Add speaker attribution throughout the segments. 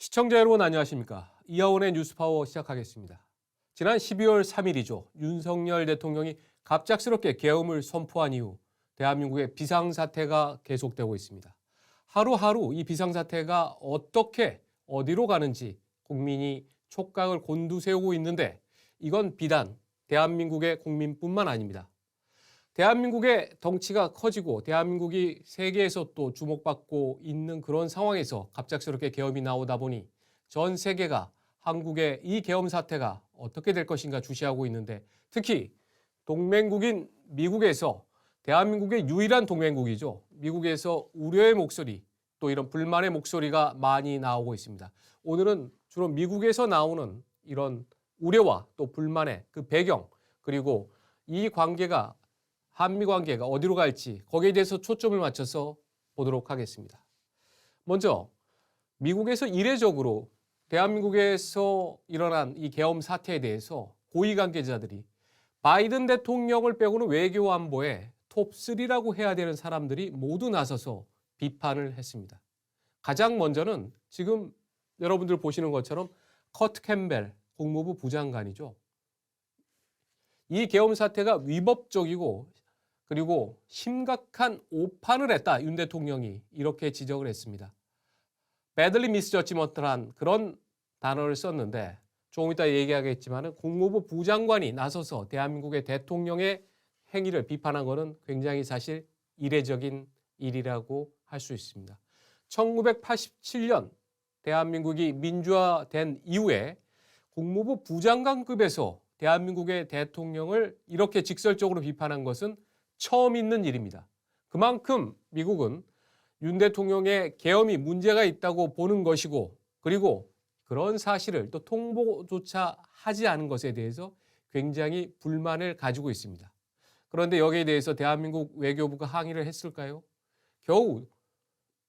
Speaker 1: 시청자 여러분 안녕하십니까? 이하원의 뉴스파워 시작하겠습니다. 지난 12월 3일이죠. 윤석열 대통령이 갑작스럽게 계엄을 선포한 이후 대한민국의 비상사태가 계속되고 있습니다. 하루하루 이 비상사태가 어떻게 어디로 가는지 국민이 촉각을 곤두세우고 있는데 이건 비단 대한민국의 국민뿐만 아닙니다. 대한민국의 덩치가 커지고 대한민국이 세계에서 또 주목받고 있는 그런 상황에서 갑작스럽게 계엄이 나오다 보니 전 세계가 한국의 이 계엄 사태가 어떻게 될 것인가 주시하고 있는데 특히 동맹국인 미국에서 대한민국의 유일한 동맹국이죠. 미국에서 우려의 목소리 또 이런 불만의 목소리가 많이 나오고 있습니다. 오늘은 주로 미국에서 나오는 이런 우려와 또 불만의 그 배경 그리고 이 관계가 한미 관계가 어디로 갈지 거기에 대해서 초점을 맞춰서 보도록 하겠습니다. 먼저 미국에서 이례적으로 대한민국에서 일어난 이 계엄 사태에 대해서 고위 관계자들이 바이든 대통령을 빼고는 외교 안보의 톱3라고 해야 되는 사람들이 모두 나서서 비판을 했습니다. 가장 먼저는 지금 여러분들 보시는 것처럼 커트 캠벨 국무부 부장관이죠. 이 계엄 사태가 위법적이고 그리고 심각한 오판을 했다. 윤 대통령이 이렇게 지적을 했습니다. badly misjudgment란 그런 단어를 썼는데 조금 이따 얘기하겠지만 국무부 부장관이 나서서 대한민국의 대통령의 행위를 비판한 것은 굉장히 사실 이례적인 일이라고 할 수 있습니다. 1987년 대한민국이 민주화된 이후에 국무부 부장관급에서 대한민국의 대통령을 이렇게 직설적으로 비판한 것은 처음 있는 일입니다. 그만큼 미국은 윤 대통령의 계엄이 문제가 있다고 보는 것이고 그리고 그런 사실을 또 통보조차 하지 않은 것에 대해서 굉장히 불만을 가지고 있습니다. 그런데 여기에 대해서 대한민국 외교부가 항의를 했을까요? 겨우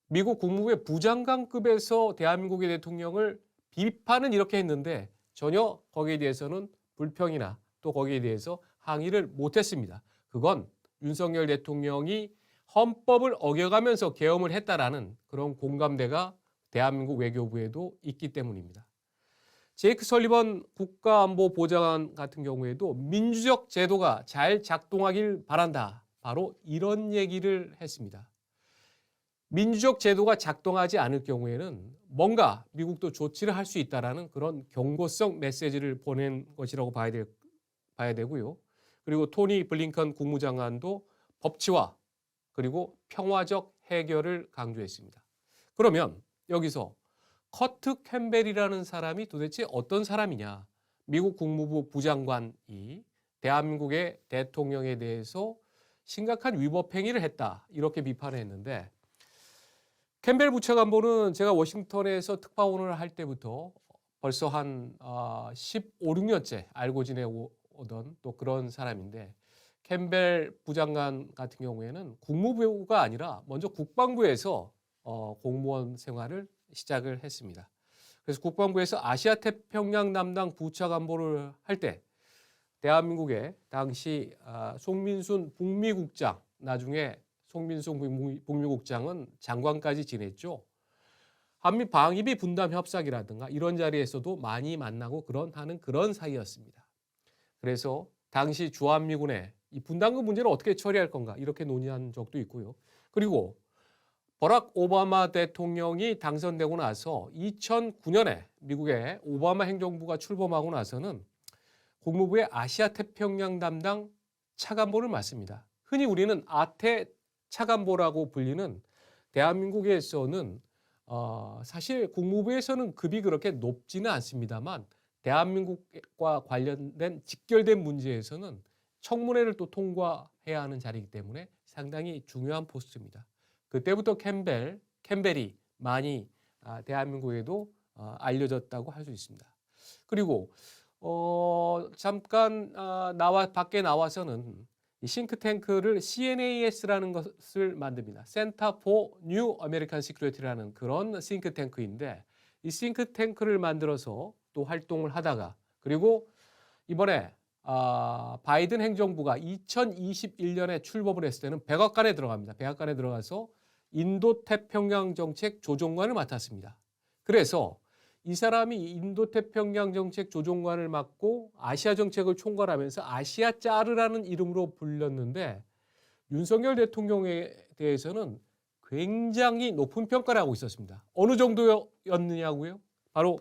Speaker 1: 미국 국무부의 부장관급에서 대한민국의 대통령을 비판은 이렇게 했는데 전혀 거기에 대해서는 불평이나 또 거기에 대해서 항의를 못했습니다. 그건 윤석열 대통령이 헌법을 어겨가면서 계엄을 했다라는 그런 공감대가 대한민국 외교부에도 있기 때문입니다. 제이크 설리번 국가안보보좌관 같은 경우에도 민주적 제도가 잘 작동하길 바란다. 바로 이런 얘기를 했습니다. 민주적 제도가 작동하지 않을 경우에는 뭔가 미국도 조치를 할 수 있다라는 그런 경고성 메시지를 보낸 것이라고 봐야 되고요. 그리고 토니 블링컨 국무장관도 법치화 그리고 평화적 해결을 강조했습니다. 그러면 여기서 커트 캠벨이라는 사람이 도대체 어떤 사람이냐? 미국 국무부 부장관이 대한민국의 대통령에 대해서 심각한 위법 행위를 했다. 이렇게 비판을 했는데 캠벨 부차관보는 제가 워싱턴에서 특파원을 할 때부터 벌써 한 15, 16년째 알고 지내오던 또 그런 사람인데 캠벨 부장관 같은 경우에는 국무부가 아니라 먼저 국방부에서 공무원 생활을 시작을 했습니다. 그래서 국방부에서 아시아 태평양 담당 부차관보를 할 때 대한민국의 당시 송민순 북미국장 나중에 송민순 북미국장은 장관까지 지냈죠. 한미 방위비 분담 협상이라든가 이런 자리에서도 많이 만나고 하는 그런 사이였습니다. 그래서 당시 주한미군의 이 분담금 문제를 어떻게 처리할 건가 이렇게 논의한 적도 있고요. 그리고 버락 오바마 대통령이 당선되고 나서 2009년에 미국의 오바마 행정부가 출범하고 나서는 국무부의 아시아 태평양 담당 차관보를 맡습니다. 흔히 우리는 아태 차관보라고 불리는 대한민국에서는 사실 국무부에서는 급이 그렇게 높지는 않습니다만 대한민국과 관련된 직결된 문제에서는 청문회를 또 통과해야 하는 자리이기 때문에 상당히 중요한 포스트입니다. 그때부터 캠벨이 많이 대한민국에도 알려졌다고 할 수 있습니다. 그리고 잠깐 밖에 나와서는 이 싱크탱크를 CNAS라는 것을 만듭니다. Center for New American Security라는 그런 싱크탱크인데 이 싱크탱크를 만들어서 또 활동을 하다가 그리고 이번에 바이든 행정부가 2021년에 출범을 했을 때는 백악관에 들어갑니다. 백악관에 들어가서 인도 태평양 정책 조정관을 맡았습니다. 그래서 이 사람이 인도태평양 정책 조종관을 맡고 아시아 정책을 총괄하면서 아시아 짜르라는 이름으로 불렸는데 윤석열 대통령에 대해서는 굉장히 높은 평가를 하고 있었습니다. 어느 정도였느냐고요? 바로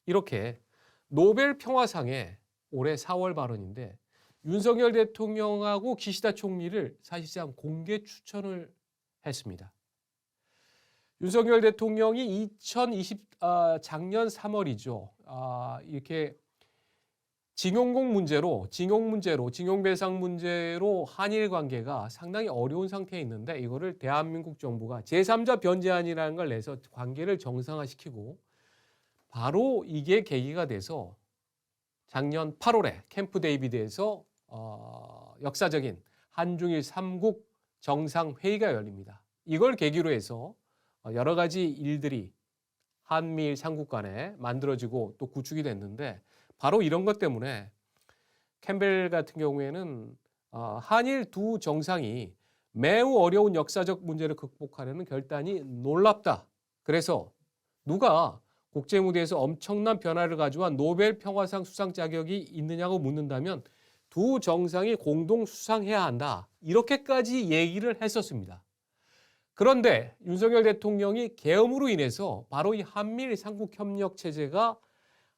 Speaker 1: 이렇게 노벨 평화상에 올해 4월 발언인데 윤석열 대통령하고 기시다 총리를 사실상 공개 추천을 했습니다. 윤석열 대통령이 작년 3월이죠. 이렇게 징용 배상 문제로 한일 관계가 상당히 어려운 상태에 있는데 이거를 대한민국 정부가 제3자 변제안이라는 걸 내서 관계를 정상화시키고 바로 이게 계기가 돼서 작년 8월에 캠프 데이비드에서 역사적인 한중일 3국 정상회의가 열립니다. 이걸 계기로 해서 여러 가지 일들이 한미일 3국 간에 만들어지고 또 구축이 됐는데 바로 이런 것 때문에 캠벨 같은 경우에는 한일 두 정상이 매우 어려운 역사적 문제를 극복하려는 결단이 놀랍다. 그래서 누가 국제무대에서 엄청난 변화를 가져온 노벨 평화상 수상 자격이 있느냐고 묻는다면 두 정상이 공동 수상해야 한다. 이렇게까지 얘기를 했었습니다. 그런데 윤석열 대통령이 계엄으로 인해서 바로 이 한미일 삼국 협력 체제가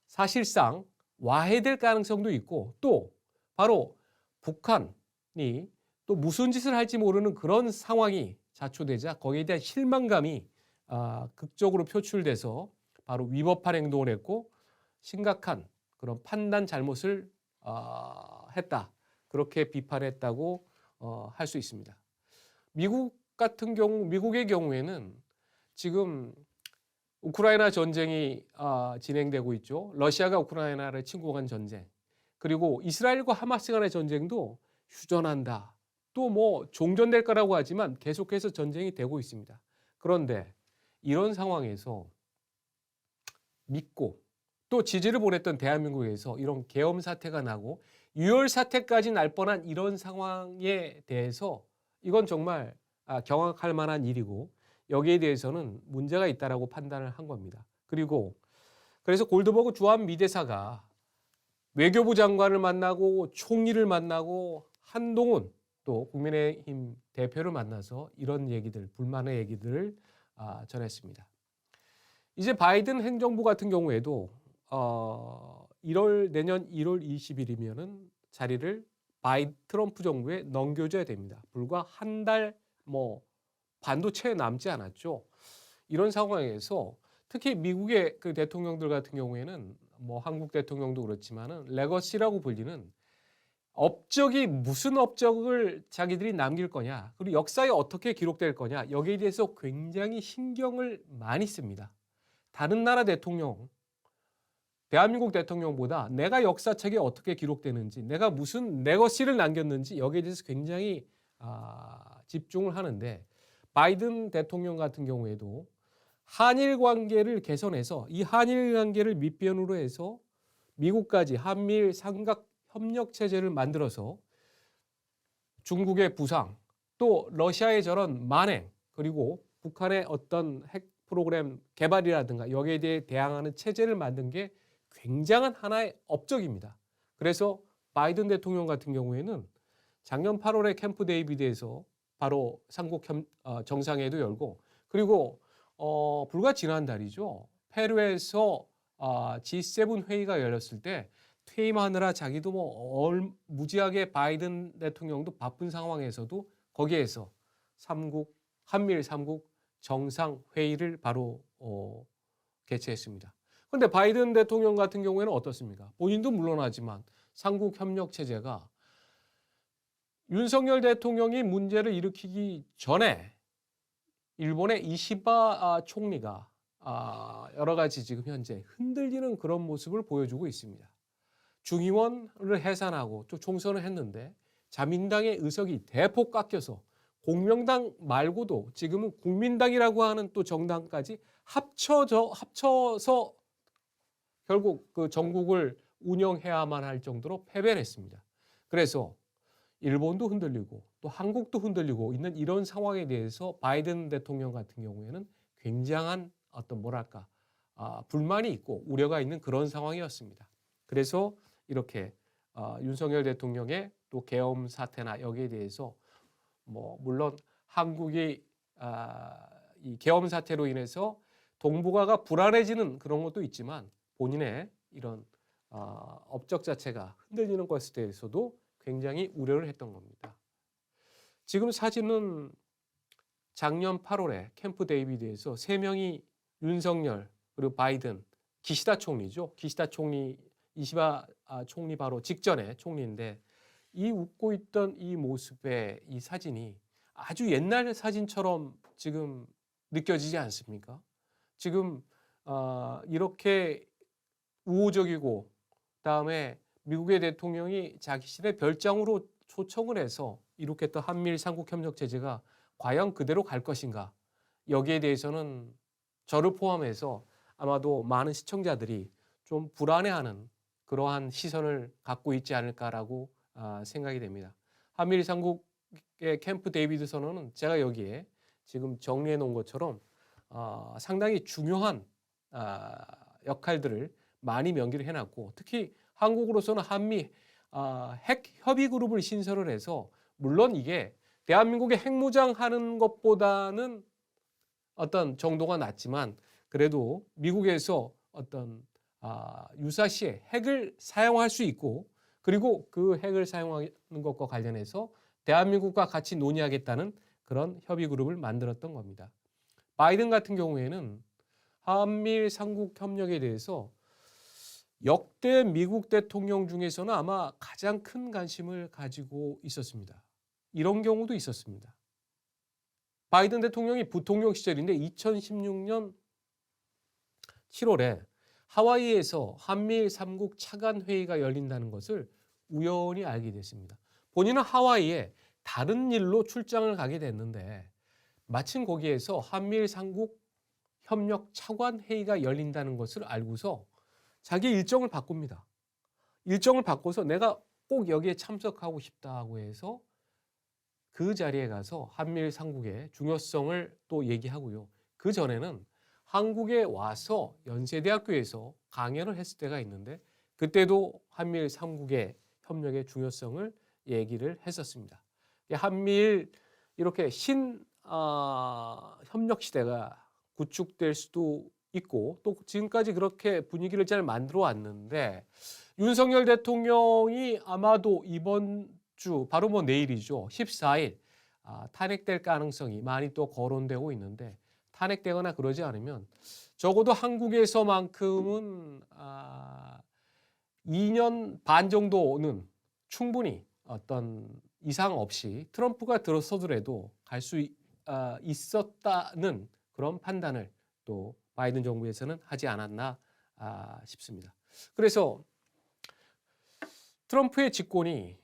Speaker 1: 사실상 와해될 가능성도 있고 또 바로 북한이 또 무슨 짓을 할지 모르는 그런 상황이 자초되자 거기에 대한 실망감이 극적으로 표출돼서 바로 위법한 행동을 했고 심각한 그런 판단 잘못을 했다. 그렇게 비판했다고 할 수 있습니다. 미국의 경우에는 지금 우크라이나 전쟁이 진행되고 있죠. 러시아가 우크라이나를 침공한 전쟁. 그리고 이스라엘과 하마스 간의 전쟁도 휴전한다. 또 뭐 종전될 거라고 하지만 계속해서 전쟁이 되고 있습니다. 그런데 이런 상황에서 믿고 또 지지를 보냈던 대한민국에서 이런 계엄 사태가 나고 유혈 사태까지 날 뻔한 이런 상황에 대해서 이건 정말 경악할 만한 일이고 여기에 대해서는 문제가 있다라고 판단을 한 겁니다. 그리고 그래서 골드버그 주한 미대사가 외교부 장관을 만나고 총리를 만나고 한동훈 또 국민의힘 대표를 만나서 이런 얘기들, 불만의 얘기들을 전했습니다. 이제 바이든 행정부 같은 경우에도 내년 1월 20일이면은 자리를 트럼프 정부에 넘겨줘야 됩니다. 불과 한 달 반도 채 남지 않았죠. 이런 상황에서 특히 미국의 그 대통령들 같은 경우에는 한국 대통령도 그렇지만은 레거시라고 불리는 업적이 무슨 업적을 자기들이 남길 거냐, 그리고 역사에 어떻게 기록될 거냐, 여기에 대해서 굉장히 신경을 많이 씁니다. 다른 나라 대통령, 대한민국 대통령보다 내가 역사책에 어떻게 기록되는지, 내가 무슨 레거시를 남겼는지 여기에 대해서 굉장히 집중을 하는데 바이든 대통령 같은 경우에도 한일 관계를 개선해서 이 한일 관계를 밑변으로 해서 미국까지 한미일 삼각 협력 체제를 만들어서 중국의 부상, 또 러시아의 저런 만행, 그리고 북한의 어떤 핵 프로그램 개발이라든가 여기에 대해 대항하는 체제를 만든 게 굉장한 하나의 업적입니다. 그래서 바이든 대통령 같은 경우에는 작년 8월에 캠프 데이비드에서 바로 삼국 정상회의도 열고 그리고 불과 지난달이죠. 페루에서 G7 회의가 열렸을 때 퇴임하느라 자기도 무지하게 바이든 대통령도 바쁜 상황에서도 거기에서 한미일 3국 정상회의를 바로 개최했습니다. 그런데 바이든 대통령 같은 경우에는 어떻습니까? 본인도 물론하지만 삼국 협력 체제가 윤석열 대통령이 문제를 일으키기 전에 일본의 이시바 총리가 여러 가지 지금 현재 흔들리는 그런 모습을 보여주고 있습니다. 중의원을 해산하고 또 총선을 했는데 자민당의 의석이 대폭 깎여서 공명당 말고도 지금은 국민당이라고 하는 또 정당까지 합쳐서 결국 그 전국을 운영해야만 할 정도로 패배를 했습니다. 그래서 일본도 흔들리고 또 한국도 흔들리고 있는 이런 상황에 대해서 바이든 대통령 같은 경우에는 굉장한 어떤 불만이 있고 우려가 있는 그런 상황이었습니다. 그래서 이렇게 윤석열 대통령의 또 계엄 사태나 여기에 대해서 뭐 물론 한국이 이 계엄 사태로 인해서 동북아가 불안해지는 그런 것도 있지만 본인의 이런 업적 자체가 흔들리는 것에 대해서도 굉장히 우려를 했던 겁니다. 지금 사진은 작년 8월에 캠프 데이비드에서 3명이 윤석열 그리고 바이든, 기시다 총리죠. 기시다 총리, 이시바 총리 바로 직전에 총리인데 이 웃고 있던 이 모습의 이 사진이 아주 옛날 사진처럼 지금 느껴지지 않습니까? 지금 이렇게 우호적이고 그다음에 미국의 대통령이 자기신의 별장으로 초청을 해서 이룩했던 한미일 삼국협력 체제가 과연 그대로 갈 것인가? 여기에 대해서는 저를 포함해서 아마도 많은 시청자들이 좀 불안해하는 그러한 시선을 갖고 있지 않을까라고 생각이 됩니다. 한미일 삼국의 캠프 데이비드 선언은 제가 여기에 지금 정리해 놓은 것처럼 상당히 중요한 역할들을 많이 명기를 해놨고 특히 한국으로서는 한미 핵 협의 그룹을 신설을 해서 물론 이게 대한민국의 핵무장 하는 것보다는 어떤 정도가 낮지만 그래도 미국에서 어떤 유사시에 핵을 사용할 수 있고 그리고 그 핵을 사용하는 것과 관련해서 대한민국과 같이 논의하겠다는 그런 협의 그룹을 만들었던 겁니다. 바이든 같은 경우에는 한미일 삼국 협력에 대해서 역대 미국 대통령 중에서는 아마 가장 큰 관심을 가지고 있었습니다. 이런 경우도 있었습니다. 바이든 대통령이 부통령 시절인데 2016년 7월에 하와이에서 한미일 3국 차관 회의가 열린다는 것을 우연히 알게 됐습니다. 본인은 하와이에 다른 일로 출장을 가게 됐는데 마침 거기에서 한미일 3국 협력 차관 회의가 열린다는 것을 알고서 자기 일정을 바꿉니다. 일정을 바꿔서 내가 꼭 여기에 참석하고 싶다고 해서 그 자리에 가서 한미일 3국의 중요성을 또 얘기하고요. 그 전에는 한국에 와서 연세대학교에서 강연을 했을 때가 있는데 그때도 한미일 3국의 협력의 중요성을 얘기를 했었습니다. 한미일 이렇게 협력 시대가 구축될 수도 있고 또 지금까지 그렇게 분위기를 잘 만들어 왔는데 윤석열 대통령이 아마도 이번 주 바로 뭐 내일이죠. 14일 탄핵될 가능성이 많이 또 거론되고 있는데 탄핵되거나 그러지 않으면 적어도 한국에서만큼은 2년 반 정도는 충분히 어떤 이상 없이 트럼프가 들어서더라도 갈 수 있었다는 그런 판단을 또 바이든 정부에서는 하지 않았나 싶습니다. 그래서 트럼프의 집권이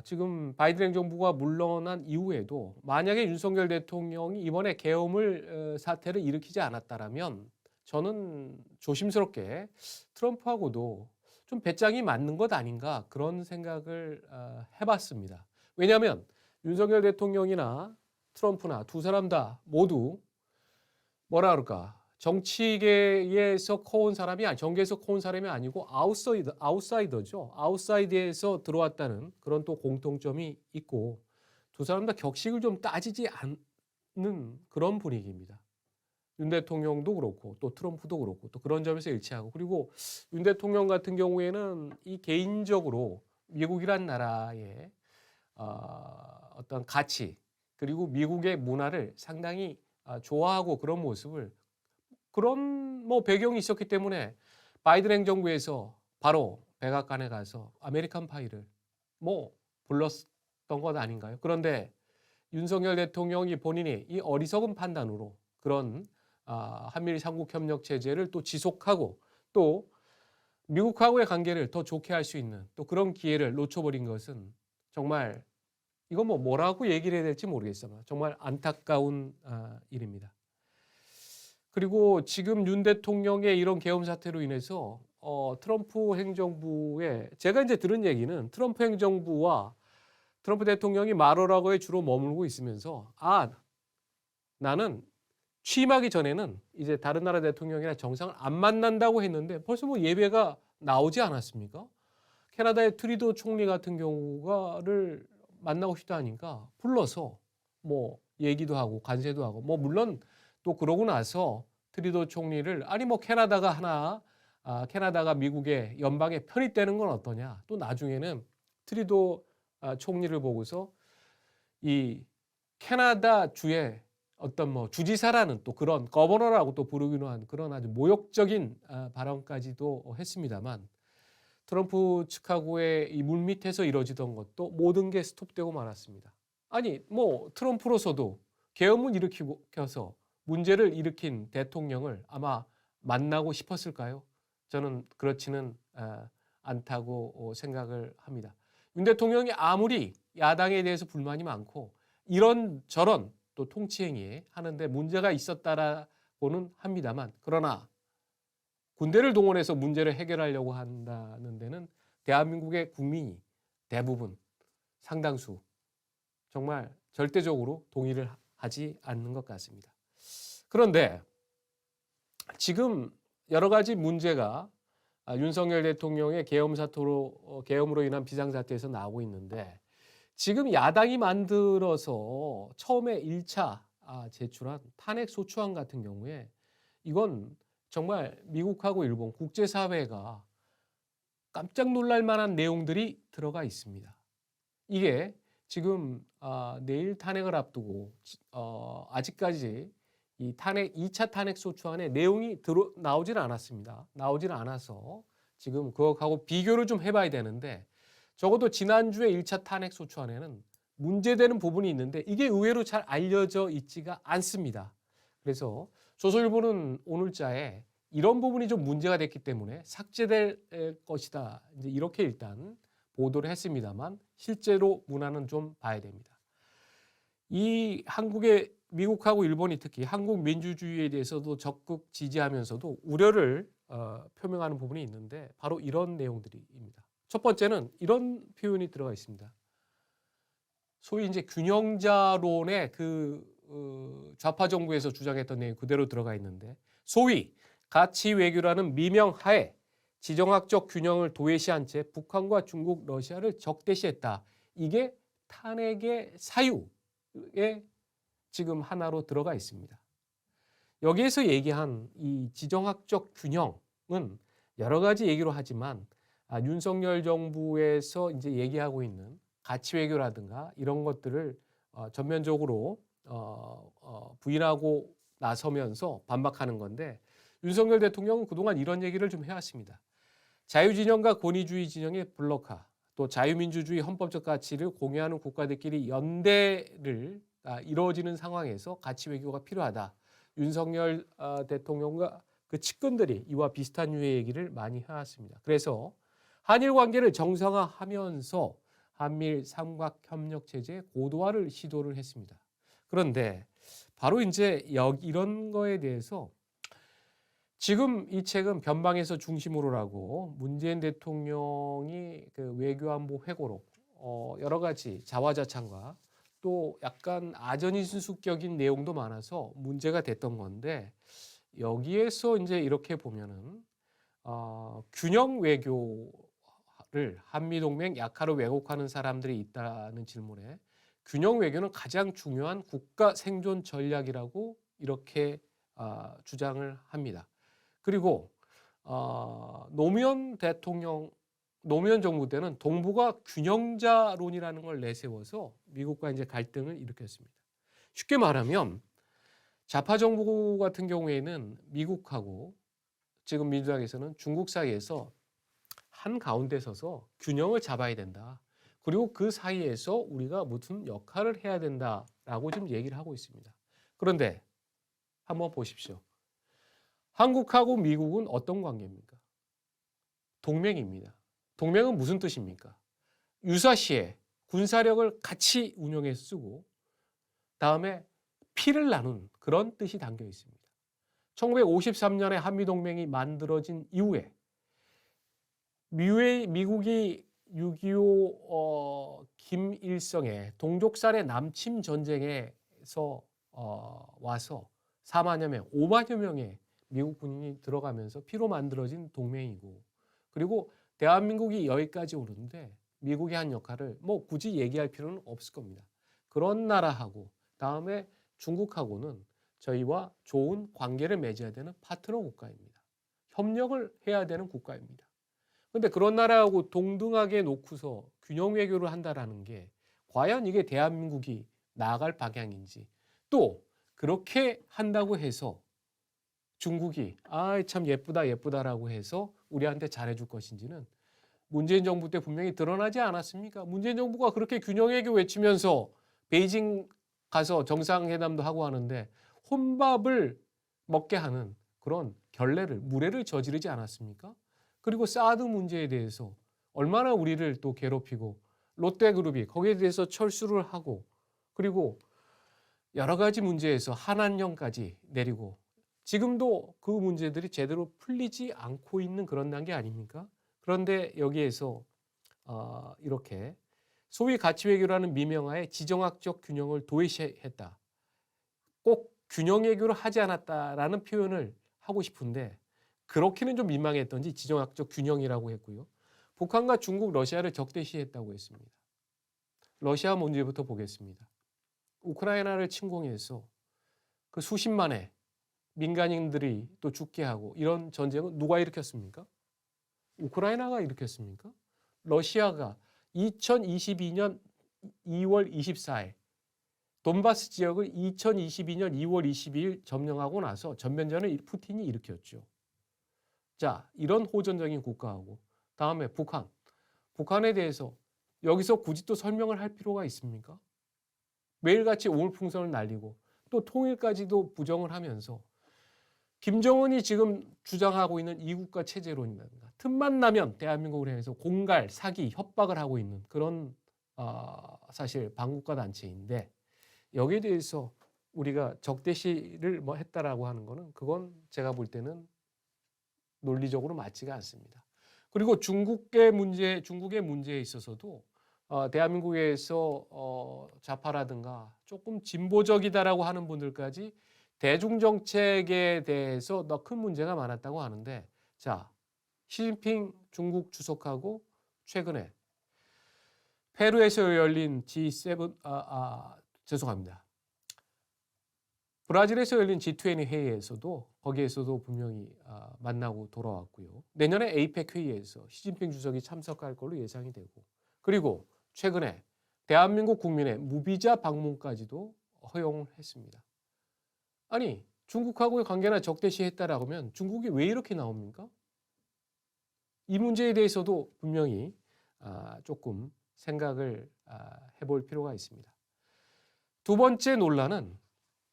Speaker 1: 지금 바이든 행정부가 물러난 이후에도 만약에 윤석열 대통령이 이번에 계엄을 사태를 일으키지 않았다라면 저는 조심스럽게 트럼프하고도 좀 배짱이 맞는 것 아닌가 그런 생각을 해봤습니다. 왜냐하면 윤석열 대통령이나 트럼프나 두 사람 다 모두 뭐라 그럴까 정치계에서 커온 사람이 정계에서 커온 사람이 아니고 아웃사이더죠. 아웃사이드에서 들어왔다는 그런 또 공통점이 있고 두 사람 다 격식을 좀 따지지 않는 그런 분위기입니다. 윤 대통령도 그렇고 또 트럼프도 그렇고 또 그런 점에서 일치하고 그리고 윤 대통령 같은 경우에는 이 개인적으로 미국이란 나라의 어떤 가치 그리고 미국의 문화를 상당히 좋아하고 그런 모습을 그런 뭐 배경이 있었기 때문에 바이든 행정부에서 바로 백악관에 가서 아메리칸 파이를 뭐 불렀던 것 아닌가요? 그런데 윤석열 대통령이 본인이 이 어리석은 판단으로 그런 한미일 삼국 협력 체제를 또 지속하고 또 미국하고의 관계를 더 좋게 할 수 있는 또 그런 기회를 놓쳐버린 것은 정말 이거 뭐라고 얘기를 해야 될지 모르겠어요. 정말 안타까운 일입니다. 그리고 지금 윤 대통령의 이런 계엄 사태로 인해서 트럼프 행정부에 제가 이제 들은 얘기는 트럼프 행정부와 트럼프 대통령이 마로라고에 주로 머물고 있으면서 나는 취임하기 전에는 이제 다른 나라 대통령이나 정상을 안 만난다고 했는데 벌써 뭐 예배가 나오지 않았습니까? 캐나다의 트리도 총리 같은 경우가를 만나고 싶다 하니까 불러서 뭐 얘기도 하고 관세도 하고 뭐 물론 또 그러고 나서 트리도 총리를 아니 뭐 캐나다가 미국의 연방에 편입되는 건 어떠냐. 또 나중에는 트리도 총리를 보고서 이 캐나다 주의 어떤 뭐 주지사라는 또 그런 거버너라고 또 부르기로 한 그런 아주 모욕적인 발언까지도 했습니다만 트럼프 측하고의 이 물밑에서 이루어지던 것도 모든 게 스톱되고 말았습니다. 아니 뭐 트럼프로서도 계엄을 일으켜서 문제를 일으킨 대통령을 아마 만나고 싶었을까요? 저는 그렇지는 않다고 생각을 합니다. 윤 대통령이 아무리 야당에 대해서 불만이 많고 이런저런 또 통치행위에 하는데 문제가 있었다라고는 합니다만 그러나 군대를 동원해서 문제를 해결하려고 한다는 데는 대한민국의 국민이 대부분 상당수 정말 절대적으로 동의를 하지 않는 것 같습니다. 그런데 지금 여러 가지 문제가 윤석열 대통령의 계엄으로 인한 비상사태에서 나오고 있는데 지금 야당이 만들어서 처음에 1차 제출한 탄핵소추안 같은 경우에 이건 정말 미국하고 일본 국제사회가 깜짝 놀랄 만한 내용들이 들어가 있습니다. 이게 지금 내일 탄핵을 앞두고 아직까지 이 2차 탄핵소추안에 내용이 나오질 않았습니다. 나오질 않아서 지금 그것하고 비교를 좀 해봐야 되는데 적어도 지난주에 1차 탄핵소추안에는 문제되는 부분이 있는데 이게 의외로 잘 알려져 있지가 않습니다. 그래서 조선일보는 오늘자에 이런 부분이 좀 문제가 됐기 때문에 삭제될 것이다. 이제 이렇게 일단 보도를 했습니다만 실제로 문화는 좀 봐야 됩니다. 이 미국하고 일본이 특히 한국 민주주의에 대해서도 적극 지지하면서도 우려를 표명하는 부분이 있는데 바로 이런 내용들입니다. 첫 번째는 이런 표현이 들어가 있습니다. 소위 이제 균형자론의 좌파 정부에서 주장했던 내용이 그대로 들어가 있는데 소위 가치 외교라는 미명하에 지정학적 균형을 도외시한 채 북한과 중국, 러시아를 적대시했다. 이게 탄핵의 사유에 지금 하나로 들어가 있습니다. 여기에서 얘기한 이 지정학적 균형은 여러 가지 얘기로 하지만 윤석열 정부에서 이제 얘기하고 있는 가치 외교라든가 이런 것들을 전면적으로 부인하고 나서면서 반박하는 건데 윤석열 대통령은 그동안 이런 얘기를 좀 해왔습니다. 자유진영과 권위주의 진영의 블록화, 또 자유민주주의 헌법적 가치를 공유하는 국가들끼리 연대를 이루어지는 상황에서 가치 외교가 필요하다. 윤석열 대통령과 그 측근들이 이와 비슷한 유의 얘기를 많이 해왔습니다. 그래서 한일 관계를 정상화하면서 한미일 삼각협력 체제의 고도화를 시도를 했습니다. 그런데 바로 이제 이런 거에 대해서 지금 이 책은 변방에서 중심으로라고 문재인 대통령이 그 외교안보 회고록 여러 가지 자화자찬과 또 약간 아전인수격인 내용도 많아서 문제가 됐던 건데 여기에서 이제 이렇게 보면은 균형 외교를 한미동맹 약화로 왜곡하는 사람들이 있다는 질문에 균형 외교는 가장 중요한 국가 생존 전략이라고 이렇게 주장을 합니다. 그리고 노무현 정부 때는 동북아 균형자론이라는 걸 내세워서 미국과 이제 갈등을 일으켰습니다. 쉽게 말하면 좌파 정부 같은 경우에는 미국하고 지금 민주당에서는 중국 사이에서 한 가운데 서서 균형을 잡아야 된다. 그리고 그 사이에서 우리가 무슨 역할을 해야 된다라고 좀 얘기를 하고 있습니다. 그런데 한번 보십시오. 한국하고 미국은 어떤 관계입니까? 동맹입니다. 동맹은 무슨 뜻입니까? 유사시에 군사력을 같이 운영해 쓰고 다음에 피를 나눈 그런 뜻이 담겨 있습니다. 1953년에 한미동맹이 만들어진 이후에 미국이 6.25 김일성의 동족살해 남침 전쟁에서 와서 4만여 명, 5만여 명의 미국 군인이 들어가면서 피로 만들어진 동맹이고, 그리고 대한민국이 여기까지 오는데 미국이 한 역할을 뭐 굳이 얘기할 필요는 없을 겁니다. 그런 나라하고 다음에 중국하고는 저희와 좋은 관계를 맺어야 되는 파트너 국가입니다. 협력을 해야 되는 국가입니다. 그런데 그런 나라하고 동등하게 놓고서 균형 외교를 한다라는 게 과연 이게 대한민국이 나아갈 방향인지, 또 그렇게 한다고 해서 중국이 참 예쁘다 예쁘다라고 해서 우리한테 잘해줄 것인지는 문재인 정부 때 분명히 드러나지 않았습니까? 문재인 정부가 그렇게 균형 외교 외치면서 베이징 가서 정상회담도 하고 하는데 혼밥을 먹게 하는 그런 결례를, 무례를 저지르지 않았습니까? 그리고 사드 문제에 대해서 얼마나 우리를 또 괴롭히고, 롯데그룹이 거기에 대해서 철수를 하고, 그리고 여러 가지 문제에서 한한령까지 내리고, 지금도 그 문제들이 제대로 풀리지 않고 있는 그런 단계 아닙니까? 그런데 여기에서 이렇게 소위 가치외교라는 미명하에 지정학적 균형을 도외시했다. 꼭 균형 외교를 하지 않았다라는 표현을 하고 싶은데 그렇게는 좀 민망했던지 지정학적 균형이라고 했고요. 북한과 중국, 러시아를 적대시했다고 했습니다. 러시아 문제부터 보겠습니다. 우크라이나를 침공해서 그 수십만의 민간인들이 또 죽게 하고 이런 전쟁은 누가 일으켰습니까? 우크라이나가 일으켰습니까? 러시아가 2022년 2월 24일 돈바스 지역을 2022년 2월 22일 점령하고 나서 전면전을 푸틴이 일으켰죠. 자, 이런 호전적인 국가하고 다음에 북한에 대해서 여기서 굳이 또 설명을 할 필요가 있습니까? 매일같이 오물풍선을 날리고 또 통일까지도 부정을 하면서 김정은이 지금 주장하고 있는 이국가 체제론이라든가 틈만 나면 대한민국을 향해서 공갈, 사기, 협박을 하고 있는 그런 사실 반국가 단체인데 여기에 대해서 우리가 적대시를 뭐 했다라고 하는 거는 그건 제가 볼 때는 논리적으로 맞지가 않습니다. 그리고 중국의 문제에 있어서도 대한민국에서 좌파라든가 조금 진보적이다라고 하는 분들까지 대중정책에 대해서 더 큰 문제가 많았다고 하는데, 자, 시진핑 중국 주석하고 최근에 페루에서 열린 G7, 죄송합니다. 브라질에서 열린 G20 회의에서도 거기에서도 분명히 만나고 돌아왔고요. 내년에 에이펙 회의에서 시진핑 주석이 참석할 걸로 예상이 되고, 그리고 최근에 대한민국 국민의 무비자 방문까지도 허용을 했습니다. 아니, 중국하고의 관계나 적대시했다라고 하면 중국이 왜 이렇게 나옵니까? 이 문제에 대해서도 분명히 조금 생각을 해볼 필요가 있습니다. 두 번째 논란은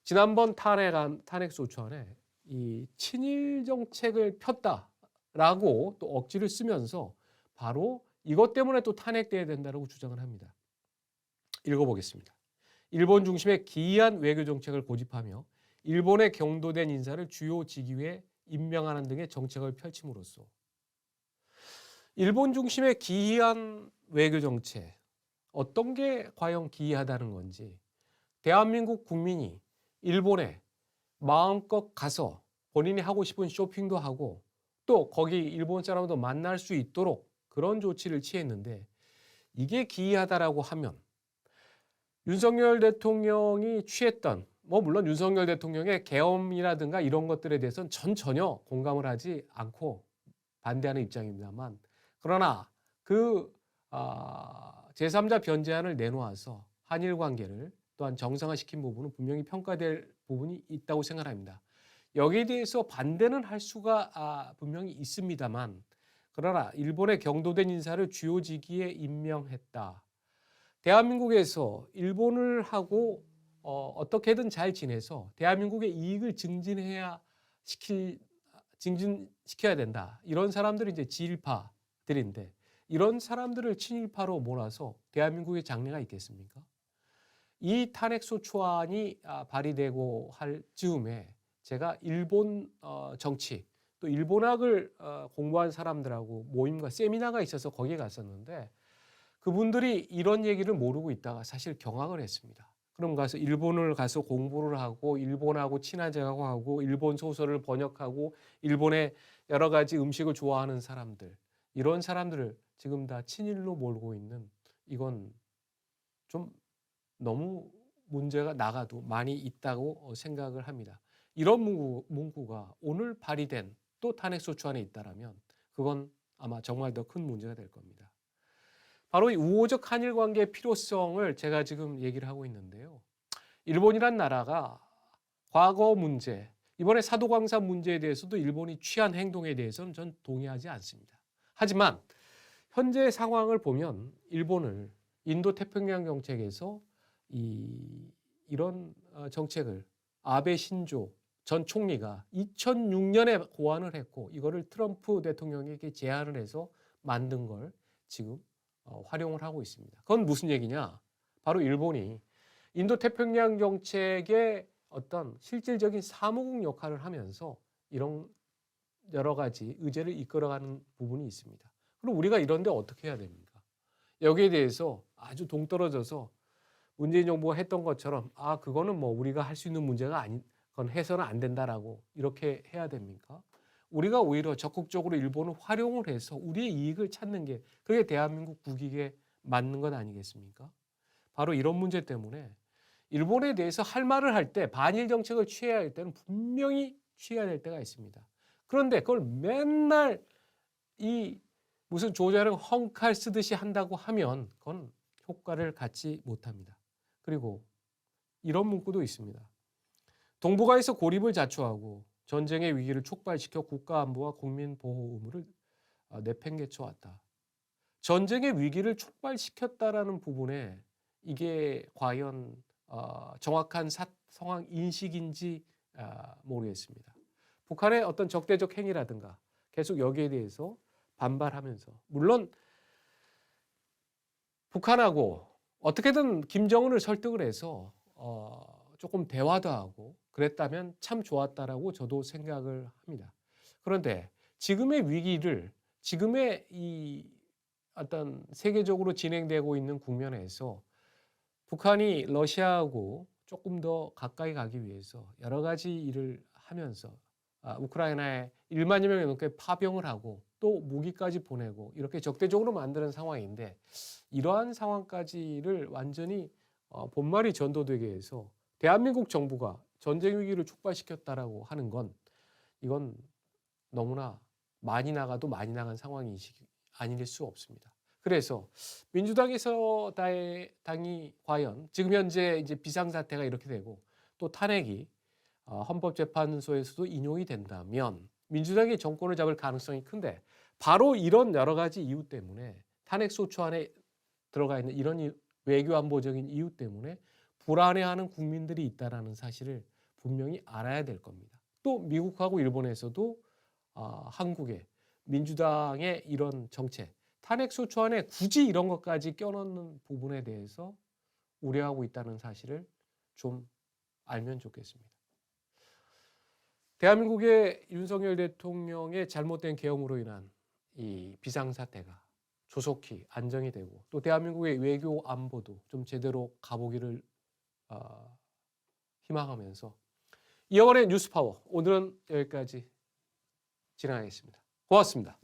Speaker 1: 지난번 탄핵 소추안에 이 친일 정책을 폈다라고 또 억지를 쓰면서 바로 이것 때문에 또 탄핵돼야 된다고 주장을 합니다. 읽어보겠습니다. 일본 중심의 기이한 외교 정책을 고집하며 일본에 경도된 인사를 주요 직위에 임명하는 등의 정책을 펼침으로써 일본 중심의 기이한 외교 정책, 어떤 게 과연 기이하다는 건지, 대한민국 국민이 일본에 마음껏 가서 본인이 하고 싶은 쇼핑도 하고 또 거기 일본 사람도 만날 수 있도록 그런 조치를 취했는데 이게 기이하다라고 하면 윤석열 대통령이 취했던 물론 윤석열 대통령의 계엄이라든가 이런 것들에 대해서는 전혀 공감을 하지 않고 반대하는 입장입니다만, 그러나 그 제3자 변제안을 내놓아서 한일 관계를 또한 정상화시킨 부분은 분명히 평가될 부분이 있다고 생각합니다. 여기에 대해서 반대는 할 수가 분명히 있습니다만, 그러나 일본의 경도된 인사를 주요 직위에 임명했다. 대한민국에서 일본을 하고 어떻게든 잘 지내서 대한민국의 이익을 증진시켜야 된다. 이런 사람들이 이제 지일파들인데 이런 사람들을 친일파로 몰아서 대한민국의 장래가 있겠습니까? 이 탄핵소추안이 발의되고 할 즈음에 제가 일본 정치 또 일본학을 공부한 사람들하고 모임과 세미나가 있어서 거기에 갔었는데 그분들이 이런 얘기를 모르고 있다가 사실 경악을 했습니다. 그럼 가서 일본을 가서 공부를 하고 일본하고 친화적하고 하고 일본 소설을 번역하고 일본의 여러 가지 음식을 좋아하는 사람들 이런 사람들을 지금 다 친일로 몰고 있는 이건 좀 너무 문제가 나가도 많이 있다고 생각을 합니다. 이런 문구가 오늘 발의된 또 탄핵소추안에 있다라면 그건 아마 정말 더 큰 문제가 될 겁니다. 바로 이 우호적 한일 관계의 필요성을 제가 지금 얘기를 하고 있는데요. 일본이란 나라가 과거 문제, 이번에 사도광산 문제에 대해서도 일본이 취한 행동에 대해서는 전 동의하지 않습니다. 하지만 현재 상황을 보면 일본을 인도 태평양 정책에서 이런 정책을 아베 신조 전 총리가 2006년에 고안을 했고 이거를 트럼프 대통령에게 제안을 해서 만든 걸 지금 활용을 하고 있습니다. 그건 무슨 얘기냐? 바로 일본이 인도 태평양 정책의 어떤 실질적인 사무국 역할을 하면서 이런 여러 가지 의제를 이끌어가는 부분이 있습니다. 그럼 우리가 이런데 어떻게 해야 됩니까? 여기에 대해서 아주 동떨어져서 문재인 정부가 했던 것처럼 그거는 뭐 우리가 할 수 있는 문제가 아닌 그건 해서는 안 된다라고 이렇게 해야 됩니까? 우리가 오히려 적극적으로 일본을 활용을 해서 우리의 이익을 찾는 게 그게 대한민국 국익에 맞는 것 아니겠습니까? 바로 이런 문제 때문에 일본에 대해서 할 말을 할 때 반일 정책을 취해야 할 때는 분명히 취해야 될 때가 있습니다. 그런데 그걸 맨날 이 무슨 조자룡 헝칼 쓰듯이 한다고 하면 그건 효과를 갖지 못합니다. 그리고 이런 문구도 있습니다. 동북아에서 고립을 자초하고 전쟁의 위기를 촉발시켜 국가안보와 국민보호 의무를 내팽개쳐왔다. 전쟁의 위기를 촉발시켰다라는 부분에 이게 과연 정확한 상황 인식인지 모르겠습니다. 북한의 어떤 적대적 행위라든가 계속 여기에 대해서 반발하면서 물론 북한하고 어떻게든 김정은을 설득을 해서 조금 대화도 하고 그랬다면 참 좋았다라고 저도 생각을 합니다. 그런데 지금의 위기를 지금의 이 어떤 세계적으로 진행되고 있는 국면에서 북한이 러시아하고 조금 더 가까이 가기 위해서 여러 가지 일을 하면서 우크라이나에 1만여 명이 넘게 파병을 하고 또 무기까지 보내고 이렇게 적대적으로 만드는 상황인데 이러한 상황까지를 완전히 본말이 전도되게 해서 대한민국 정부가 전쟁 위기를 촉발시켰다라고 하는 건 이건 너무나 많이 나가도 많이 나간 상황이 아닐 수 없습니다. 그래서 민주당에서 당이 과연 지금 현재 이제 비상사태가 이렇게 되고 또 탄핵이 헌법재판소에서도 인용이 된다면 민주당이 정권을 잡을 가능성이 큰데 바로 이런 여러 가지 이유 때문에 탄핵소추 안에 들어가 있는 이런 외교안보적인 이유 때문에 불안해하는 국민들이 있다는 사실을 분명히 알아야 될 겁니다. 또 미국하고 일본에서도 한국의 민주당의 이런 정책, 탄핵소추 안에 굳이 이런 것까지 껴넣는 부분에 대해서 우려하고 있다는 사실을 좀 알면 좋겠습니다. 대한민국의 윤석열 대통령의 잘못된 계엄으로 인한 이 비상사태가 조속히 안정이 되고 또 대한민국의 외교 안보도 좀 제대로 가보기를 희망하면서 이영원의 뉴스파워 오늘은 여기까지 진행하겠습니다. 고맙습니다.